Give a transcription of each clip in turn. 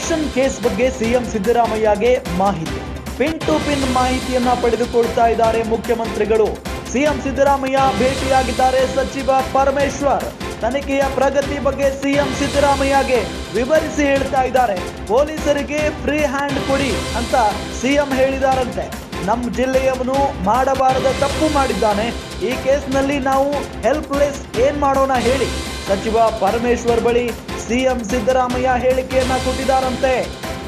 Darshan case ಬಗ್ಗೆ CM ಸಿದ್ದರಾಮಯ್ಯಗೆ ಮಾಹಿತಿ. ಪಿನ್ ಟು ಪಿನ್ ಮಾಹಿತಿಯನ್ನ ಪಡೆದುಕೊಳ್ತಾ ಇದ್ದಾರೆ ಮುಖ್ಯಮಂತ್ರಿಗಳು. ಸಿಎಂ ಸಿದ್ದರಾಮಯ್ಯ ಭೇಟಿಯಾಗಿದ್ದಾರೆ ಸಚಿವ ಪರಮೇಶ್ವರ್. ತನಿಖೆಯ ಪ್ರಗತಿ ಬಗ್ಗೆ ಸಿಎಂ ಸಿದ್ದರಾಮಯ್ಯಗೆ ವಿವರಿಸಿ ಹೇಳ್ತಾ ಇದ್ದಾರೆ. ಪೊಲೀಸರಿಗೆ ಫ್ರೀ ಹ್ಯಾಂಡ್ ಕೊಡಿ ಅಂತ ಸಿಎಂ ಹೇಳಿದಾರಂತೆ. ನಮ್ಮ ಜಿಲ್ಲೆಯವನು ಮಾಡಬಾರದ ತಪ್ಪು ಮಾಡಿದ್ದಾನೆ. ಈ ಕೇಸ್ನಲ್ಲಿ ನಾವು ಹೆಲ್ಪ್ಲೆಸ್ ಏನ್ ಮಾಡೋಣ ಹೇಳಿ, ಸಚಿವ ಪರಮೇಶ್ವರ್ ಬಳಿ ಸಿಎಂ ಸಿದ್ದರಾಮಯ್ಯ ಹೇಳಿಕೆಯನ್ನ ಕೊಟ್ಟಿದ್ದಾರಂತೆ.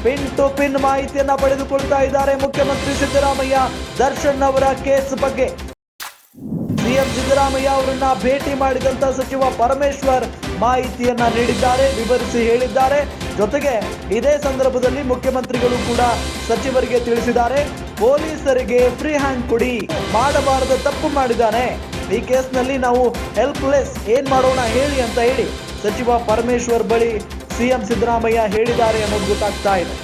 ಪಿನ್ ಟು ಪಿನ್ ಮಾಹಿತಿಯನ್ನ ಪಡೆದುಕೊಳ್ತಾ ಇದ್ದಾರೆ ಮುಖ್ಯಮಂತ್ರಿ ಸಿದ್ದರಾಮಯ್ಯ ದರ್ಶನ್ ಅವರ ಕೇಸ್ ಬಗ್ಗೆ. ಸಿಎಂ ಸಿದ್ದರಾಮಯ್ಯ ಅವರನ್ನ ಭೇಟಿ ಮಾಡಿದಂತ ಸಚಿವ ಪರಮೇಶ್ವರ್ ಮಾಹಿತಿಯನ್ನ ನೀಡಿದ್ದಾರೆ, ವಿವರಿಸಿ ಹೇಳಿದ್ದಾರೆ. ಜೊತೆಗೆ ಇದೇ ಸಂದರ್ಭದಲ್ಲಿ ಮುಖ್ಯಮಂತ್ರಿಗಳು ಕೂಡ ಸಚಿವರಿಗೆ ತಿಳಿಸಿದ್ದಾರೆ, ಪೊಲೀಸರಿಗೆ ಫ್ರೀ ಹ್ಯಾಂಡ್ ಕೊಡಿ, ಮಾಡಬಾರದ ತಪ್ಪು ಮಾಡಿದ್ದಾನೆ, ಈ ಕೇಸ್ನಲ್ಲಿ ನಾವು ಹೆಲ್ಪ್ಲೆಸ್ ಏನ್ ಮಾಡೋಣ ಹೇಳಿ ಅಂತ ಹೇಳಿ ಸಚಿವ ಪರಮೇಶ್ವರ್ ಬಳಿ ಸಿಎಂ ಸಿದ್ದರಾಮಯ್ಯ ಹೇಳಿದ್ದಾರೆ ಅನ್ನೋದು ಗೊತ್ತಾಗ್ತಾ ಇದೆ.